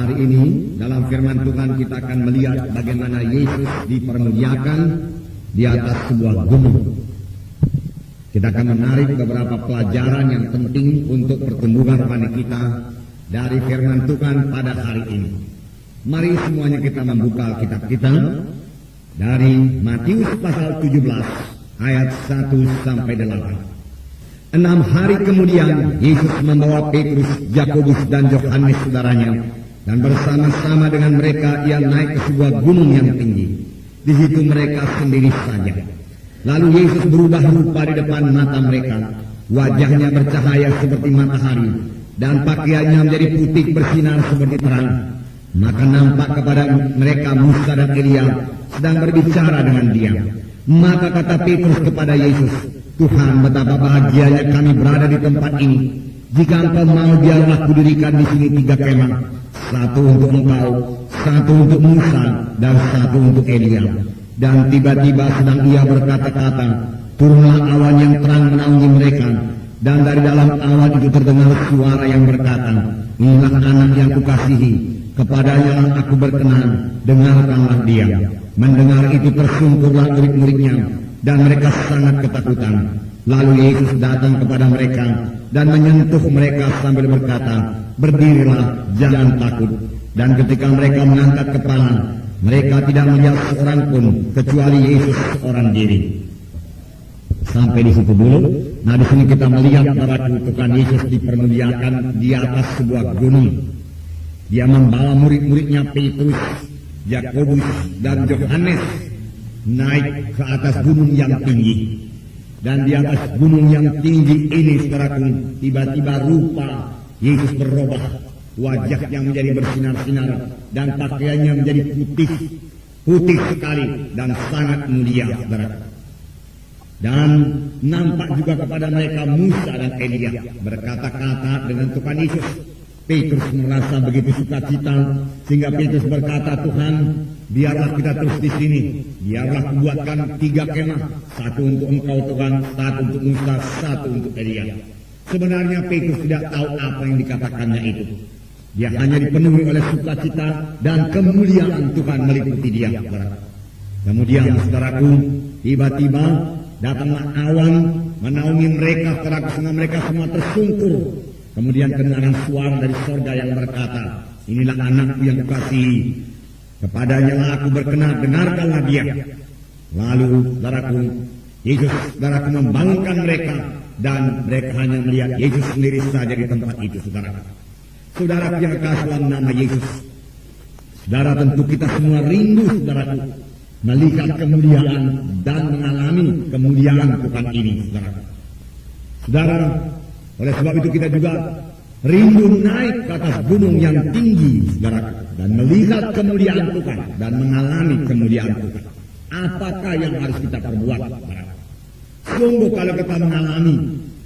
hari ini dalam firman Tuhan kita akan melihat bagaimana Yesus dipermuliakan di atas sebuah gunung. Kita akan menarik beberapa pelajaran yang penting untuk pertumbuhan rohani kita dari firman Tuhan pada hari ini. Mari semuanya kita membuka kitab kita dari Matius pasal 17 ayat 1 sampai 8. 6 hari kemudian Yesus membawa Petrus, Yakobus dan Yohanes saudaranya, dan bersama-sama dengan mereka ia naik ke sebuah gunung yang tinggi. Di situ mereka sendiri saja. Lalu Yesus berubah rupa di depan mata mereka. Wajahnya bercahaya seperti matahari, dan pakaiannya menjadi putih bersinar seperti terang. Maka nampak kepada mereka Musa dan Elia sedang berbicara dengan dia. Maka kata Petrus kepada Yesus, "Tuhan, betapa bahagianya kami berada di tempat ini. Jika Engkau mau, biarlah kudirikan di sini 3 kemah, satu untuk Engkau, satu untuk Musa, dan satu untuk Elia." Dan tiba-tiba sedang ia berkata-kata, turunlah awan yang terang menaungi mereka, dan dari dalam awan itu terdengar suara yang berkata, "Inilah anak yang kukasihi, kepadanya aku berkenan, dengarkanlah dia." Mendengar itu tersungkurlah murid-muridnya, dan mereka sangat ketakutan. Lalu Yesus datang kepada mereka dan menyentuh mereka sambil berkata, "Berdirilah, jangan takut." Dan ketika mereka mengangkat kepala, mereka tidak melihat seorang pun kecuali Yesus seorang diri. Sampai di situ dulu. Nah, di sini kita melihat para Tuhan Yesus dipermuliakan di atas sebuah gunung. Dia membawa murid-muridnya Petrus, Yakobus dan Yohanes naik ke atas gunung yang tinggi. Dan di atas gunung yang tinggi ini, saudaraku, tiba-tiba rupa Yesus berubah. Wajahnya menjadi bersinar-sinar dan pakaiannya menjadi putih sekali dan sangat mulia, saudara. Dan nampak juga kepada mereka Musa dan Elia berkata-kata dengan Tuhan Yesus. Petrus merasa begitu sukacita sehingga Petrus berkata, "Tuhan, biarlah kita terus di sini. Biarlah kubuatkan 3 kemah, satu untuk Engkau Tuhan, satu untuk Musa, satu untuk Elia." Sebenarnya Petrus tidak tahu apa yang dikatakannya itu. Dia hanya dipenuhi oleh sukacita dan kemuliaan Tuhan meliputi dia. Kemudian, saudaraku, tiba-tiba datanglah awan menaungi mereka, sehingga mereka semua tersungkur. Kemudian kedengaran suara dari sorga yang berkata, "Inilah anakku yang kukasihi, kepadanya lah aku berkenan, dengarkanlah dia." Lalu, saudaraku, Yesus, saudaraku, membangunkan mereka, dan mereka hanya melihat Yesus sendiri saja di tempat itu, saudara. Saudara yang kasih dalam nama Yesus, saudara, tentu kita semua rindu, saudaraku, melihat kemuliaan dan mengalami kemuliaan Tuhan ini, saudara. Saudara, oleh sebab itu kita juga rindu naik ke atas gunung yang tinggi, saudara, dan melihat kemuliaan Tuhan dan mengalami kemuliaan Tuhan. Apakah yang harus kita perbuat, saudara? Sungguh kalau kita mengalami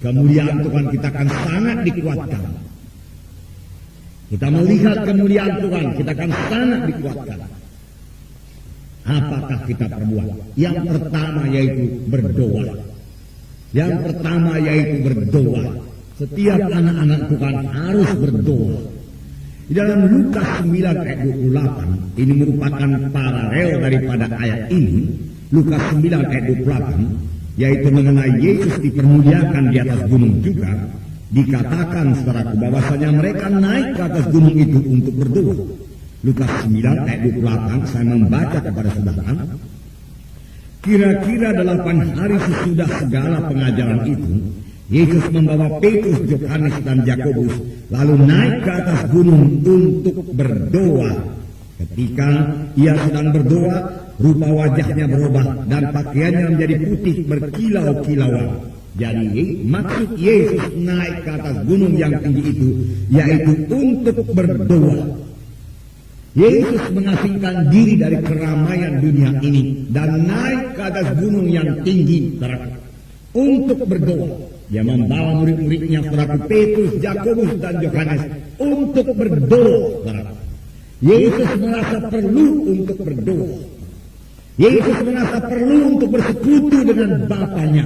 kemuliaan Tuhan, kita akan sangat dikuatkan. Kita melihat kemuliaan Tuhan, kita akan sangat dikuatkan. Apakah kita perbuat? Yang pertama yaitu berdoa. Yang pertama yaitu berdoa. Setiap anak-anak Tuhan harus berdoa. Di dalam Lukas 9 ayat 28, ini merupakan paralel daripada ayat ini. Lukas 9 ayat 28, yaitu mengenai Yesus dipermuliakan di atas gunung juga. Dikatakan, saudaraku, bahwasanya mereka naik ke atas gunung itu untuk berdoa. Lukas 9 ayat 28, saya membaca kepada saudara. Kira-kira 8 hari sesudah segala pengajaran itu, Yesus membawa Petrus, Yohanes dan Yakobus lalu naik ke atas gunung untuk berdoa. Ketika ia sedang berdoa, rupa wajahnya berubah dan pakaiannya menjadi putih berkilau-kilauan. Jadi maksud Yesus naik ke atas gunung yang tinggi itu yaitu untuk berdoa. Yesus mengasingkan diri dari keramaian dunia ini dan naik ke atas gunung yang tinggi untuk berdoa. Dia membawa murid-muridnya, saudaraku, Petrus, Yakobus dan Yohanes untuk berdoa, saudara. Yesus merasa perlu untuk berdoa. Yesus merasa perlu untuk bersekutu dengan Bapanya.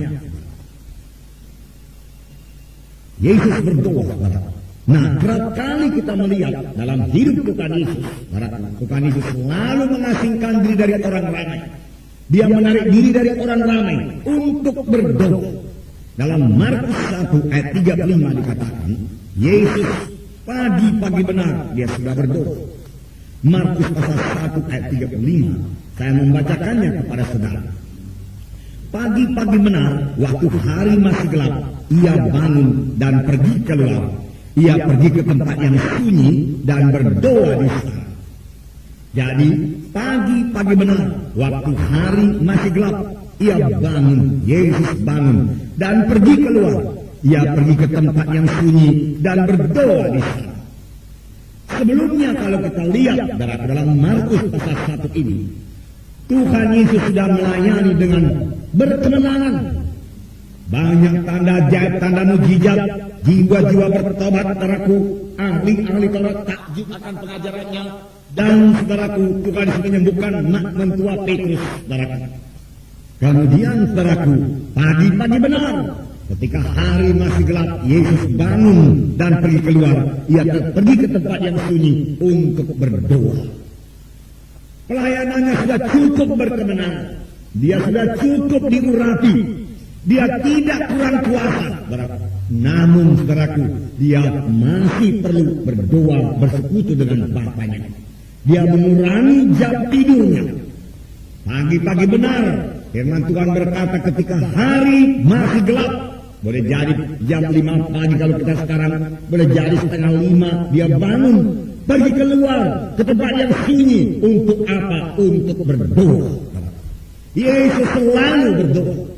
Yesus berdoa, saudara. Nah, kerap kali kita melihat dalam hidup Tuhan Yesus, Tuhan Yesus selalu mengasingkan diri dari orang ramai. Dia menarik diri dari orang ramai untuk berdoa. Dalam Markus 1 ayat 35 dikatakan, Yesus pagi-pagi benar dia sudah berdoa. Markus pasal 1 ayat 35, saya membacakannya kepada saudara. Pagi-pagi benar, waktu hari masih gelap, ia bangun dan pergi keluar. Ia pergi ke tempat yang sunyi dan berdoa di sana. Jadi, pagi-pagi benar, waktu hari masih gelap, ia bangun, Yesus bangun, dan pergi keluar. Ia pergi ke tempat yang sunyi dan berdoa di sana. Sebelumnya kalau kita lihat dalam Markus pasal 1 ini, Tuhan Yesus sudah melayani dengan berkemenangan. Banyak tanda ajaib, tanda mujizat, jiwa-jiwa bertobat, saudaraku, ahli-ahli Taurat takjub akan pengajarannya, dan saudaraku, Tuhan Yesus menyembuhkan anak mentua Petrus, saudaraku. Kemudian saudaraku, pagi-pagi benar, ketika hari masih gelap, Yesus bangun dan pergi keluar. Ia pergi ke tempat yang sunyi untuk berdoa. Pelayanannya sudah cukup berkemenangan. Dia sudah cukup diurapi. Dia tidak kurang kuasa, saudaraku. Namun saudaraku, dia masih perlu berdoa bersekutu dengan Bapaknya. Dia mengurangi jam tidurnya. Pagi-pagi benar, firman Tuhan berkata ketika hari masih gelap, boleh jadi jam 5 pagi kalau kita sekarang, boleh jadi setengah 5, dia bangun, pergi keluar ke tempat yang sunyi. Untuk apa? Untuk berdoa. Yesus selalu berdoa.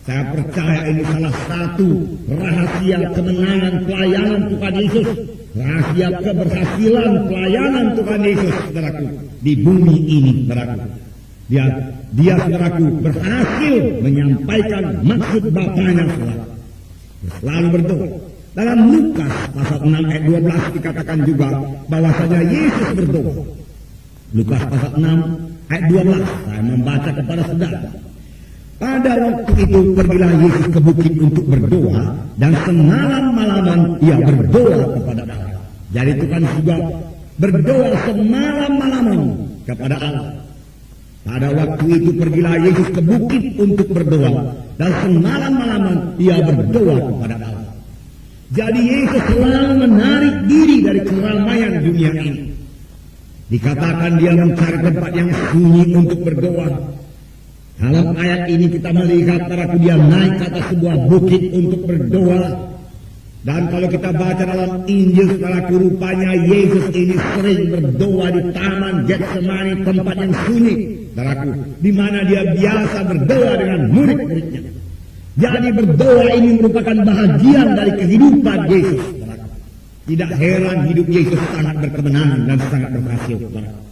Saya percaya ini salah satu rahasia kemenangan pelayanan Tuhan Yesus. Rahasia keberhasilan pelayanan Tuhan Yesus, saudaraku, di bumi ini, saudaraku. Dia saudaraku, berhasil menyampaikan maksud Bapaknya selalu berdoa. Dalam Lukas pasal 6 ayat 12 dikatakan juga bahwasanya Yesus berdoa. Lukas pasal 6 ayat 12, saya membaca kepada saudara. Pada waktu itu pergilah Yesus ke bukit untuk berdoa, dan semalam-malaman ia berdoa kepada Allah. Jadi Tuhan juga berdoa semalam-malaman kepada Allah. Pada waktu itu pergilah Yesus ke bukit untuk berdoa, dan semalam-malaman ia berdoa kepada Allah. Jadi Yesus selalu menarik diri dari keramaian dunia ini. Dikatakan dia mencari tempat yang sunyi untuk berdoa. Dalam ayat ini kita melihat saudaraku, dia naik ke atas sebuah bukit untuk berdoa. Dan kalau kita baca dalam Injil, saudaraku, rupanya Yesus ini sering berdoa di Taman Getsemani, tempat yang sunyi, saudaraku, di mana dia biasa berdoa dengan murid-muridnya. Jadi berdoa ini merupakan bahagian dari kehidupan Yesus, saudaraku. Tidak heran hidup Yesus sangat berkemenangan dan sangat berhasil, saudaraku.